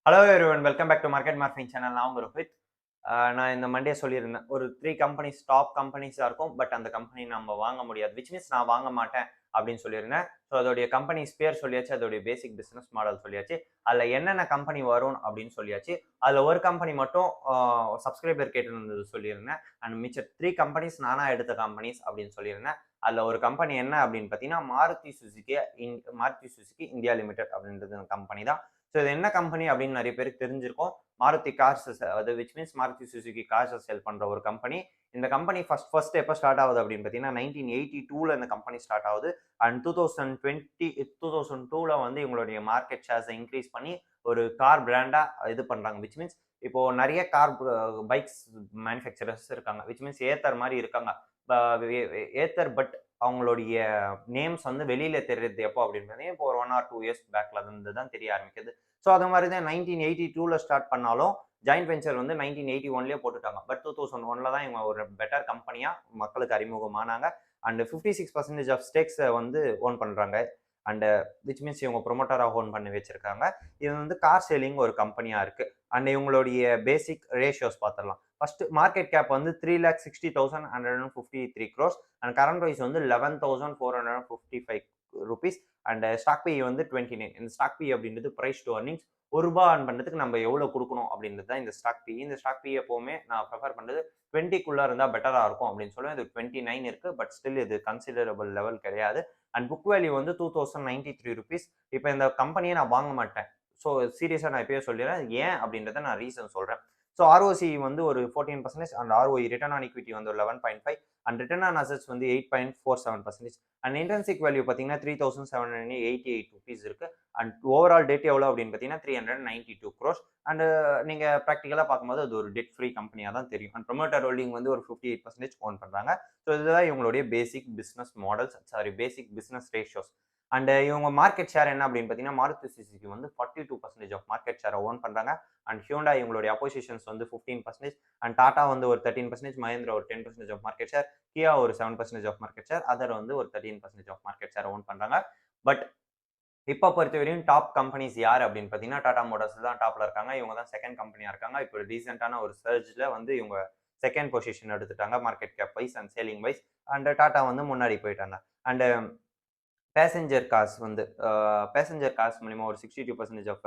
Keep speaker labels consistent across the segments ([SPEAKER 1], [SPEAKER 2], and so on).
[SPEAKER 1] Hello everyone welcome back to market morphing channel. நான் உங்க ரோஹித். நான் இந்த மண்டே சொல்லியிருந்தேன். ஒரு 3 கம்பெனிஸ் டாப் கம்பெனிஸா இருக்கும். பட் அந்த கம்பெனி நம்ம வாங்க முடியாது. விச் மீன்ஸ் நான் வாங்க மாட்டேன் அப்படின்னு சொல்லியிருந்தேன். ஸோ அதோடைய கம்பெனிஸ் பேர் சொல்லியாச்சு. அதோடைய பேசிக் பிசினஸ் மாடல் சொல்லியாச்சு. அதுல என்னென்ன கம்பெனி வரும் அப்படின்னு சொல்லியாச்சு. அதுல ஒரு கம்பெனி மட்டும் சப்ஸ்கிரைபர் கேட்டிருந்தது சொல்லியிருந்தேன். அண்ட் மிச்ச 3 கம்பெனிஸ் நானா எடுத்த கம்பெனிஸ் அப்படின்னு சொல்லியிருந்தேன். அதுல ஒரு கம்பெனி என்ன அப்படின்னு பார்த்தீங்கன்னா, மாருதி சுசுகி இந்தியா லிமிடெட் அப்படின்றது கம்பெனி தான். ஸோ இது என்ன கம்பெனி அப்படின்னு நிறைய பேருக்கு தெரிஞ்சிருக்கும். மாருதி கார்ஸ் அது விச் மீன்ஸ் மாருதி சுசுகி கார்ஸை சேல் பண்ற ஒரு கம்பெனி. இந்த கம்பெனி ஃபர்ஸ்ட் எப்போ ஸ்டார்ட் ஆகுது அப்படின்னு பார்த்தீங்கன்னா 1982ல இந்த கம்பெனி ஸ்டார்ட் ஆகுது. அண்ட் 2002ல வந்து இவங்களுடைய மார்க்கெட் ஷேர்ஸை இன்க்ரீஸ் பண்ணி ஒரு கார் பிராண்டா இது பண்றாங்க. விச் மீன்ஸ் இப்போ நிறைய கார் பைக்ஸ் மேனுஃபேக்சரர்ஸ் இருக்காங்க. விச் மீன்ஸ் ஏத்தர் மாதிரி இருக்காங்க. ஏத்தர் பட் அவங்களுடைய நேம்ஸ் வந்து வெளியில தெரியுது எப்போ அப்படின்னு பார்த்தீங்கன்னா, இப்போ ஒரு 1 ஆர் 2 இயர்ஸ் பேக்ல இருந்து தான் தெரிய ஆரம்பிக்குது. ஸோ அது மாதிரி தான் 1982ல ஸ்டார்ட் பண்ணாலும் ஜாயின்ட் வெஞ்சர் வந்து 1981லயே போட்டுட்டாங்க. பட் 2001ல தான் இவங்க ஒரு பெட்டர் கம்பெனியா மக்களுக்கு அறிமுகமானாங்க. அண்ட் 56% ஆஃப் ஸ்டேக்ஸ் வந்து ஓன் பண்றாங்க. அண்ட் விச் மீன்ஸ் இவங்க ப்ரொமோட்டரா ஓன் பண்ணி வச்சிருக்காங்க. இது வந்து கார் சேலிங் ஒரு கம்பெனியா இருக்கு. அண்ட் இவங்களுடைய பேசிக் ரேஷியோஸ் பார்த்துடலாம். ஃபர்ஸ்ட் மார்க்கெட் கேப் வந்து 3,60,153 crores அண்ட் கரண்ட் ப்ரைஸ் வந்து 11,455 rupees அண்ட் ஸ்டாக் பி வந்து 29. இந்த ஸ்டாக் பி அப்படின்றது பிரைஸ் டு earnings ரூபா earn பண்றதுக்கு நம்ம எவ்வளவு கொடுக்கணும் அப்படின்றது தான் இந்த ஸ்டாக் பி. இந்த ஸ்டாக் பி எப்பவுமே நான் ப்ரிஃபர் பண்றது 20க்குள்ள இருந்தா பெட்டரா இருக்கும் அப்படின்னு சொல்லுவேன். இது 29 இருக்கு. பட் ஸ்டில் இது கன்சிடரபிள் லெவல் கிடையாது. அண்ட் புக் வேல்யூ வந்து 2093 rupees. இப்போ இந்த கம்பெனியை நான் வாங்க மாட்டேன். ஸோ சீரியஸா நான் இப்பயே சொல்லிடுறேன். ஏன் அப்படின்றத நான் ரீசன் சொல்றேன். ஸோ ஆர்ஓசி வந்து ஒரு 14% and ROE return on equity வந்து ஒரு 11.5 அண்ட் ரிட்டர்ன் ஆன் அசட்ஸ் வந்து 8.47%. அண்ட் இன்ட்ரென்சிக் வேல்யூ பார்த்தீங்கன்னா 3,788 rupees இருக்கு. அண்ட் ஓவரால் டெட் எவ்வளோ அப்படின்னு பார்த்தீங்கன்னா 392 crores. அண்ட் நீங்க ப்ராக்டிக்கலா பார்க்கும்போது அது ஒரு டெட் ஃப்ரீ கம்பெனியா தான் தெரியும். அண்ட் ப்ரொமோட்டர் ஹோல்டிங் வந்து ஒரு 58% ஓன் பண்றாங்க. ஸோ இதுதான் இவங்களுடைய basic business models, basic business ratios. And இவங்க மார்க்கெட் ஷேர் என்ன அப்படின்னு பார்த்தீங்கன்னா, மாருதி சுசுகி வந்து 42% ஆஃப் மார்க்கெட் ஷேரை ஓன் பண்றாங்க. அண்ட் ஹியூண்டா இவங்களுடைய அப்போசிஷன்ஸ் வந்து 15%. அண்ட் டாடா வந்து ஒரு 13%, மஹேந்திரா ஒரு 10% ஆஃப் மார்க்கெட் ஷேர், கியா ஒரு 7% ஆஃப் மார்க்கெட் ஷேர், அதர் வந்து ஒரு 13% ஆஃப் மார்க்கெட் ஷேர் ஓன் பண்றாங்க. பட் இப்போ பொறுத்தவரையும் டாப் கம்பெனிஸ் யார் அப்படின்னு பார்த்தீங்கன்னா, டாடா மோட்டார்ஸ் தான் டாப்ல இருக்காங்க. இவங்க தான் செகண்ட் கம்பெனியா இருக்காங்க. இப்போ ரீசெண்டான ஒரு சர்ஜ்ல வந்து இவங்க செகண்ட் பொசிஷன் எடுத்துட்டாங்க market cap wise and selling wise. And Tata வந்து முன்னாடி போயிட்டாங்க. அண்ட் பேசஞ்சர் கார்ஸ் மூலியமா ஒரு 62% ஆஃப்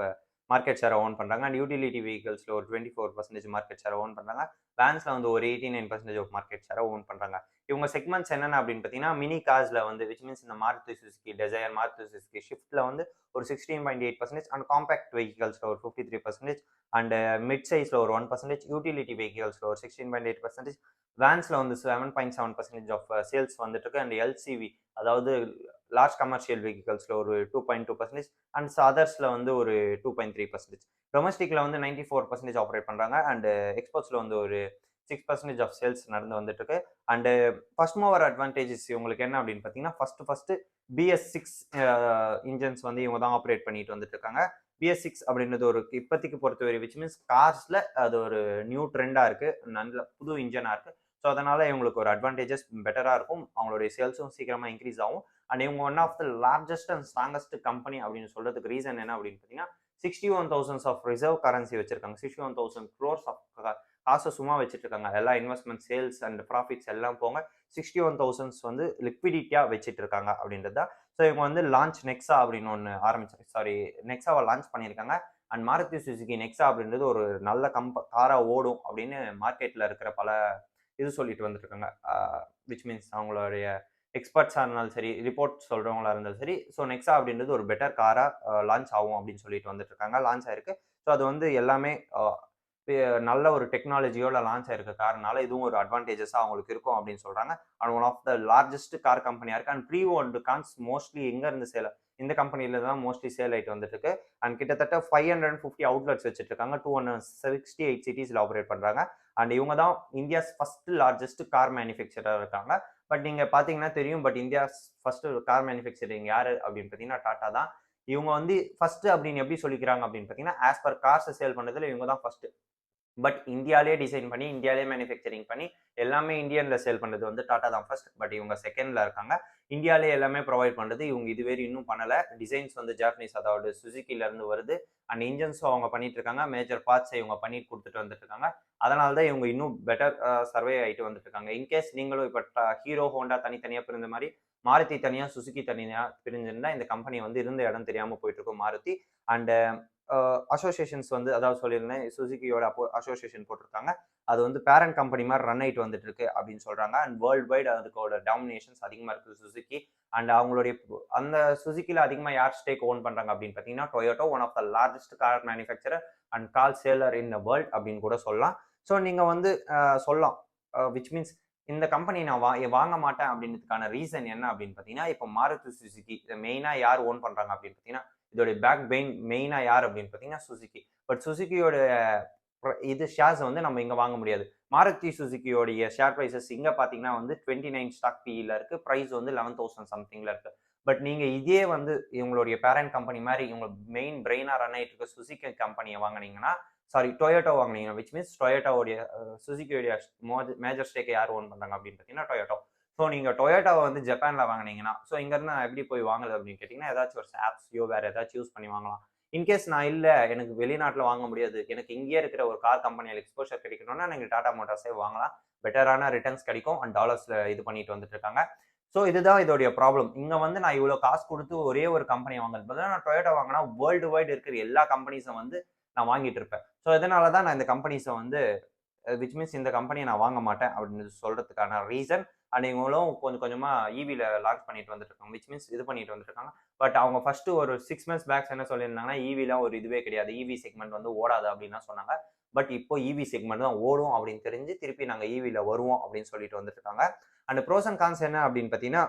[SPEAKER 1] மார்க்கெட் ஷேரை ஓன் பண்றாங்க. அண்ட் யூட்டிலிட்டி வெஹிக்கல்ஸ்ல ஒரு 24% மார்க்கெட் ஷேரை ஓன் பண்றாங்க. வேன்ஸ்ல வந்து ஒரு 89% ஆஃப் மார்க்கெட் ஷேரை ஓன் பண்றாங்க. இவங்க செக்மெண்ட்ஸ் என்னென்ன அப்படின்னு பார்த்தீங்கன்னா, மினி கார்ஸ்ல வந்து விச் மீன்ஸ் இந்த Maruti Suzuki Dzire, Maruti Suzuki ஷிஃப்ட்ல வந்து ஒரு 16.8% அண்ட் காம்பாக்ட் வெஹிக்கல்ஸ்ல ஒரு 53% அண்ட் மிட் சைஸ்ல ஒரு 1%, யூட்டிலிட்டி வெஹிக்கல்ஸ்ல ஒரு 16.8%, வேன்ஸ்ல வந்து 7.7% ஆஃப் சேல்ஸ் வந்துட்டு இருக்கு. அண்ட் எல்சிவி அதாவது லார்ஜ் கமர்ஷியல் வெஹிக்கல்ஸ்ல ஒரு 2.2% அண்ட் அதர்ஸ்ல வந்து ஒரு 2.3%. டொமஸ்டிக்ல வந்து 94% ஆப்ரேட் பண்றாங்க. அண்ட் எக்ஸ்போர்ட்ஸ்ல வந்து ஒரு 6% ஆஃப் சேல்ஸ் நடந்து வந்துட்டு இருக்கு. அண்ட் ஃபர்ஸ்ட் மூவர் அட்வான்டேஜஸ் இவங்களுக்கு என்ன அப்படின்னு பார்த்தீங்கன்னா, ஃபர்ஸ்ட் BS6 இன்ஜின்ஸ் வந்து இவங்க தான் ஆப்ரேட் பண்ணிட்டு வந்துட்டு இருக்காங்க. BS6 அப்படின்றது ஒரு இப்போதைக்கு பொறுத்தவரை விச் மீன்ஸ் கார்ஸ்ல அது ஒரு நியூ ட்ரெண்டா இருக்கு. நல்ல புது இன்ஜினா இருக்கு. ஸோ அதனால இவங்களுக்கு ஒரு அட்வான்டேஜஸ் பெட்டரா இருக்கும். அவங்களுடைய சேல்ஸும் சீக்கிரமா இன்க்ரீஸ் ஆகும். அண்ட் இவங்க one of the largest and strongest company அப்படின்னு சொல்றதுக்கு ரீசன் என்ன அப்படின்னு பார்த்தீங்கன்னா, 61,000 ஆஃப் ரிசர்வ் கரன்சி வச்சிருக்காங்க. 61,000 crores ஆஃப் காசை சும்மா வச்சுட்டு இருக்காங்க. எல்லா இன்வெஸ்ட்மெண்ட், சேல்ஸ் அண்ட் ப்ராஃபிட்ஸ் எல்லாம் போங்க 61,000 வந்து லிக்விடிட்டியா வச்சுட்டு இருக்காங்க அப்படின்றது தான். ஸோ இவங்க வந்து லான்ச் நெக்ஸா அப்படின்னு ஒன்று நெக்ஸாவை லான்ச் பண்ணியிருக்காங்க. அண்ட் மாருதி சுசுகி நெக்ஸா அப்படின்றது ஒரு நல்ல காரா ஓடும் அப்படின்னு மார்க்கெட்ல இருக்கிற பல இது சொல்லிட்டு வந்துட்டு இருக்காங்க. விச் மீன்ஸ் அவங்களுடைய எக்ஸ்பர்ட்ஸாக இருந்தாலும் சரி, ரிப்போர்ட் சொல்றவங்களா இருந்தாலும் சரி, ஸோ நெக்ஸா அப்படின்றது ஒரு பெட்டர் காரா லான்ச் ஆகும் அப்படின்னு சொல்லிட்டு வந்துட்டு இருக்காங்க. லான்ச் ஆயிருக்கு. ஸோ அது வந்து எல்லாமே நல்ல ஒரு டெக்னாலஜியோட லான்ச் ஆயிருக்க காரனால இதுவும் ஒரு அட்வான்டேஜஸா அவங்களுக்கு இருக்கும் அப்படின்னு சொல்றாங்க. And one of the largest car கம்பெனியா இருக்கு. And pre owned cars mostly எங்க இருந்து சேல் இந்த கம்பெனில தான் மோஸ்ட்லி சேல் ஆயிட்டு வந்துட்டு இருக்கு. அண்ட் கிட்டத்தட்ட 550 அவுட்லெட்ஸ் வச்சிட்டு இருக்காங்க. 268 சிட்டிஸ்ல ஆப்ரேட் பண்றாங்க. அண்ட் இவங்க தான் இந்தியாஸ் ஃபர்ஸ்ட் லார்ஜஸ்ட் கார் மேனுஃபேக்சரா இருக்காங்க. பட் நீங்க பாத்தீங்கன்னா தெரியும். But India first car manufacturing யாரு அப்படின்னு பாத்தீங்கன்னா டாடா தான். இவங்க வந்து ஃபர்ஸ்ட் அப்படின்னு எப்படி சொல்லிக்கிறாங்க அப்படின்னு பாத்தீங்கன்னா, ஆஸ் பர் கார்ஸ் சேல் பண்ணதுல இவங்க தான் ஃபர்ஸ்ட். பட் இந்தியாவிலேயே டிசைன் பண்ணி இந்தியாவிலேயே மேனுஃபேக்சரிங் பண்ணி எல்லாமே இந்தியன்ல சேல் பண்ணுறது வந்து டாடா தான் ஃபர்ஸ்ட். பட் இவங்க செகண்ட்ல இருக்காங்க. இந்தியாவிலேயே எல்லாமே ப்ரொவைட் பண்ணுறது இவங்க இதுவரை இன்னும் பண்ணலை. டிசைன்ஸ் வந்து ஜாப்பனீஸ், அதாவது சுசுக்கில இருந்து வருது. அண்ட் இன்ஜின்ஸும் அவங்க பண்ணிட்டு இருக்காங்க. மேஜர் பார்ட்ஸை இவங்க பண்ணி கொடுத்துட்டு வந்துட்டு இருக்காங்க. அதனால தான் இவங்க இன்னும் பெட்டர் சர்வே ஆகிட்டு வந்துட்டு இருக்காங்க. இன்கேஸ் நீங்களும் இப்போ ஹீரோ, ஹோண்டா தனித்தனியாக பிரிந்த மாதிரி மாருதி தனியாக, சுசுக்கி தனியாக பிரிஞ்சிருந்தா இந்த கம்பெனி வந்து இருந்த இடம் தெரியாமல் போயிட்டு இருக்கும் மாருதி. அண்ட் அசோசியேஷன்ஸ் வந்து அதாவது சொல்லியிருந்தேன், சுசுக்கியோட அசோசியேஷன் போட்டிருக்காங்க. அது வந்து பேரண்ட் கம்பெனி மாதிரி ரன் ஆகிட்டு வந்துட்டு இருக்கு அப்படின்னு சொல்றாங்க. அண்ட் வேர்ல்டு வைட் அதுக்கோட டாமினேஷன்ஸ் அதிகமாக இருக்குது சுசுக்கி. அண்ட் அவங்களுடைய அந்த சுசுக்கியில் அதிகமாக யார் ஸ்டேக் ஓன் பண்றாங்க அப்படின்னு பார்த்தீங்கன்னா Toyota, one of the largest car manufacturer and car seller in the world அப்படின்னு கூட சொல்லலாம். ஸோ நீங்க வந்து சொல்லலாம், விச் மீன்ஸ் இந்த கம்பெனி நான் வாங்க மாட்டேன் அப்படின்றதுக்கான ரீசன் என்ன அப்படின்னு பார்த்தீங்கன்னா, இப்போ மாருதி சுசுகி இதை மெயினாக யார் ஓன் பண்றாங்க அப்படின்னு பார்த்தீங்கன்னா, இதோட பேக் பெயின் மெயினாக யார் அப்படின்னு பார்த்தீங்கன்னா சுசுகி. பட் சுசுகியோட இது ஷேர்ஸ் வந்து நம்ம இங்கே வாங்க முடியாது. மாருதி சுசுகியோடைய ஷேர் ப்ரைஸஸ் இங்கே பார்த்தீங்கன்னா வந்து 29 ஸ்டாக் பிஇல இருக்கு. ப்ரைஸ் வந்து 11,000 சம்திங்ல இருக்கு. பட் நீங்க இதே வந்து இவங்களுடைய பேரண்ட் கம்பெனி மாதிரி இவங்க மெயின் பிரெயினா ரன் ஆயிட்டு இருக்க சுசுகி கம்பெனியை வாங்கினீங்கன்னா, சாரி டொயோட்டோ வாங்கினீங்கன்னா, விச் மீன்ஸ் டொயோட்டோடைய சுசுகியோடைய மேஜர் ஸ்டேக்கை யார் ஓன் பண்றாங்க அப்படின்னு பார்த்தீங்கன்னா டொயோட்டோ. ஸோ நீங்கள் டொயோட்டாவை வந்து ஜப்பானில் வாங்கினீங்கன்னா, ஸோ இங்கேருந்து நான் எப்படி போய் வாங்குறது அப்படின்னு கேட்டிங்கன்னா, ஏதாச்சும் ஒரு ஆப்ஸ்யோ வேறு ஏதாச்சும் யூஸ் பண்ணி வாங்கலாம். இன்கேஸ் நான் இல்லை, எனக்கு வெளிநாட்டில் வாங்க முடியாது, எனக்கு இங்கேயே இருக்கிற ஒரு கார் கம்பெனியில் எக்ஸ்போஷர் கிடைக்கணும்னா நீங்கள் டாடா மோட்டார்ஸே வாங்கலாம். பெட்டரான ரிட்டர்ன்ஸ் கிடைக்கும் அண்ட் டாலர்ஸில் இது பண்ணிட்டு வந்துட்டு இருக்காங்க. ஸோ இதுதான் இதோடைய ப்ராப்ளம். இங்கே வந்து நான் இவ்வளோ காசு கொடுத்து ஒரே ஒரு கம்பெனியை வாங்குறது பதிலாக நான் டொயோட்டோ வாங்கினா வேர்ல்டு வைடு இருக்கிற எல்லா கம்பெனிஸும் வந்து நான் வாங்கிட்டு இருப்பேன். ஸோ இதனால தான் நான் இந்த கம்பெனிஸை வந்து விச் மீன்ஸ் இந்த கம்பெனியை நான் வாங்க மாட்டேன் அப்படின்னு சொல்றதுக்கான ரீசன். அண்ட் இவங்களும் கொஞ்சம் கொஞ்சமா இவில லான்ச் பண்ணிட்டு வந்துட்டு இருக்காங்க, விச் மீன்ஸ் இது பண்ணிட்டு வந்துட்டு இருக்காங்க. பட் அவங்க ஃபர்ஸ்ட் ஒரு 6 months பேக்ஸ் என்ன சொல்லியிருந்தாங்கன்னா, இவிலாம் ஒரு இதுவே கிடையாது, இவி செக்மெண்ட் வந்து ஓடாது அப்படின்னு சொன்னாங்க. பட் இப்போ இவி செக்மெண்ட் தான் ஓடும் அப்படின்னு தெரிஞ்சு திருப்பி நாங்க இவில வருவோம் அப்படின்னு சொல்லிட்டு வந்துட்டு இருக்காங்க. அண்ட் ப்ரோஸ் அண்ட் கான்ஸ் என்ன அப்படின்னு பார்த்தீங்கன்னா,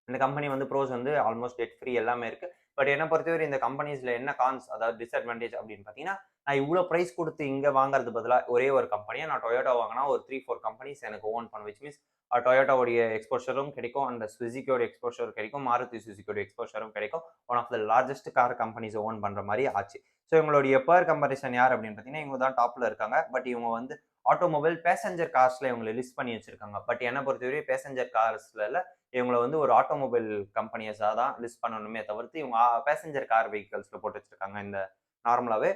[SPEAKER 1] இந்த கம்பெனி வந்து ப்ரோஸ் வந்து ஆல்மோஸ்ட் டெட் ஃப்ரீ எல்லாமே இருக்கு. பட் என்ன பொறுத்தவரை இந்த கம்பெனிஸ்ல என்ன கான்ஸ், அதாவது டிஸ்அட்வான்டேஜ் அப்படின்னு பார்த்தீங்கன்னா, நான் இவ்வளோ ப்ரைஸ் கொடுத்து இங்கே வாங்குறது பதிலாக ஒரே ஒரு கம்பெனியை நான் டொயோட்டோ வாங்கினா ஒரு 3-4 கம்பெனிஸ் எனக்கு ஓன் பண்ண, விச் மீன்ஸ் டொயோட்டோடைய எக்ஸ்போஷரும் கிடைக்கும் அண்ட் சுசுகியோட எக்ஸ்போஷர் கிடைக்கும், மாருதி சுசுகியோட எக்ஸ்போஷரும் கிடைக்கும். One of the largest car companies own பண்ணுற மாதிரி ஆச்சு. ஸோ இவங்களுடைய பேர் கம்பரிசன் யார் அப்படின்னு பார்த்தீங்கன்னா, இவங்க தான் டாப்ல இருக்காங்க. பட் இவங்க வந்து ஆட்டோமொபைல் பேசஞ்சர் கார்ஸ்ல இவங்களை லிஸ்ட் பண்ணி வச்சிருக்காங்க. பட் என்ன பொறுத்தவரை பேசஞ்சர் கார்ஸ்ல இவங்களை வந்து ஒரு ஆட்டோமொபைல் கம்பெனிஸாக தான் லிஸ்ட் பண்ணணுமே தவிர்த்து இவங்க பேசஞ்சர் கார் வெஹிக்கல்ஸ்ல போட்டு வச்சிருக்காங்க இந்த நார்மலாகவே.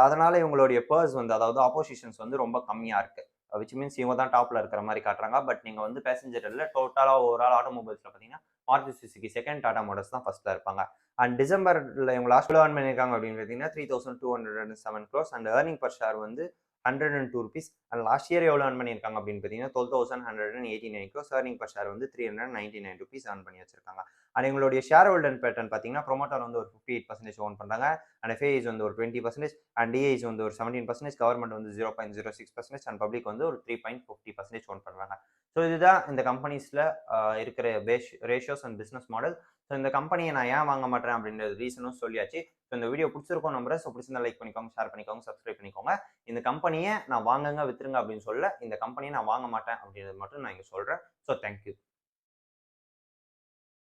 [SPEAKER 1] அதனால இவங்களுடைய பேர்ஸ் வந்து அதாவது ஆப்போசிஷன்ஸ் வந்து ரொம்ப கம்மியா இருக்கு. விச் மீன்ஸ் இவங்க தான் டாப்ல இருக்கிற மாதிரி காட்டுறாங்க. பட் நீங்க வந்து பேசஞ்சர் இல்லை, டோட்டலா ஓவரால் ஆட்டோமொபைல்ஸ்ல பார்த்தீங்கன்னா Maruti Suzuki second, Tata Motors தான் ஃபர்ஸ்ட்ல இருப்பாங்க. அண்ட் டிசம்பர்ல இவங்க லாஸ்ட் ஏர்ன் பண்ணியிருக்காங்க அப்படின்னு பார்த்தீங்கன்னா 3,207 crores and earning per share வந்து 102 rupees. அண்ட் லாஸ்ட் இயர் எவ்வளோ ஏர்ன் பண்ணியிருக்காங்க அப்படின்னு பார்த்தீங்கன்னா 12,189 crores. ஏர்னிங் பர் ஷேர் வந்து 399 rupees ஏர்ன் பண்ணி வச்சிருக்காங்க. அண்ட் எங்களுடைய ஷேர் ஹோல்டர் பேட்டர்ன் பார்த்தீங்கன்னா ப்ரொமோட்டர் வந்து ஒரு 58% ஓன் பண்ணுறாங்க. அண்ட் எஃப்ஐஸ் வந்து ஒரு 20%, அண்ட் டிஐஸ் வந்து ஒரு 17%, கவர்மெண்ட் வந்து 0.06% அண்ட் பப்ளிக் வந்து ஒரு 3.50% ஓன் பண்ணுறாங்க. ஸோ இதுதான் இந்த கம்பெனிஸில் இருக்கிற ratios and business model. So இந்த கம்பெனியை நான் ஏன் வாங்க மாட்டேன் அப்படின்ற ரீசனும் சொல்லியாச்சு. ஸோ இந்த வீடியோ பிடிச்சிருக்கோம் நம்புறேன். ஸோ பிடிச்சிருந்தா லைக் பண்ணிக்கோங்க, ஷேர் பண்ணிக்கோங்க, சப்ஸ்கிரைப் பண்ணிக்கோங்க. இந்த கம்பெனியை நான் வாங்குங்க வித்துருங்க அப்படின்னு சொல்ல, இந்த கம்பெனியை நான் வாங்க மாட்டேன் அப்படின்றது மட்டும் நான் இங்கே சொல்கிறேன். So thank you.